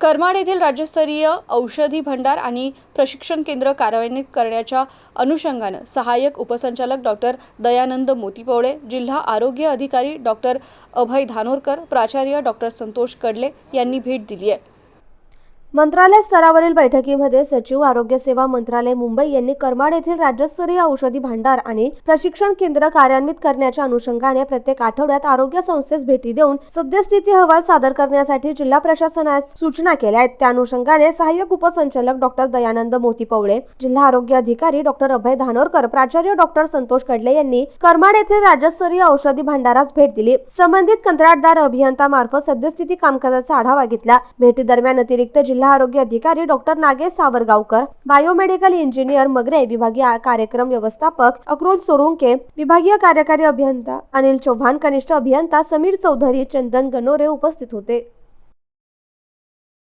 करमाड येथील राज्यस्तरीय औषधी भांडार आणि प्रशिक्षण केंद्र कार्यान्वित करण्याच्या अनुषंगाने सहाय्यक उपसंचालक डॉक्टर दयानंद मोतीपवळे, जिल्हा आरोग्य अधिकारी डॉक्टर अभय धानोरकर, प्राचार्य डॉक्टर संतोष कडले यांनी भेट दिली आहे। मंत्रालय स्तरावरील बैठकीमध्ये सचिव आरोग्य सेवा मंत्रालय मुंबई यांनी करमाड येथील राज्यस्तरीय औषधी भांडार आणि प्रशिक्षण केंद्र कार्यान्वित करण्याच्या अनुषंगाने प्रत्येक आठवड्यात आरोग्य संस्थेस भेटी देऊन सद्यस्थिती अहवाल सादर करण्यासाठी जिल्हा प्रशासनास सूचना केल्या आहेत। त्या अनुषंगाने सहाय्यक उपसंचालक डॉक्टर दयानंद मोतीपवळे, जिल्हा आरोग्य अधिकारी डॉक्टर अभय धानोरकर, प्राचार्य डॉक्टर संतोष कडले यांनी करमाड येथील राज्यस्तरीय औषधी भांडारास भेट दिली। संबंधित कंत्राटदार अभियंता मार्फत सद्यस्थिती कामकाजाचा आढावा घेतला। भेटी दरम्यान अतिरिक्त जिल्हा आरोग्य अधिकारी doctor Nagesh सावरगावकर, biomedical engineer Magare, विभागीय कार्यक्रम व्यवस्थापक अक्रोल सोरुंके, विभागीय कार्यकारी अभियंता अनिल चौहान, कनिष्ठ अभियंता समीर चौधरी, चंदन गणोरे उपस्थित होते।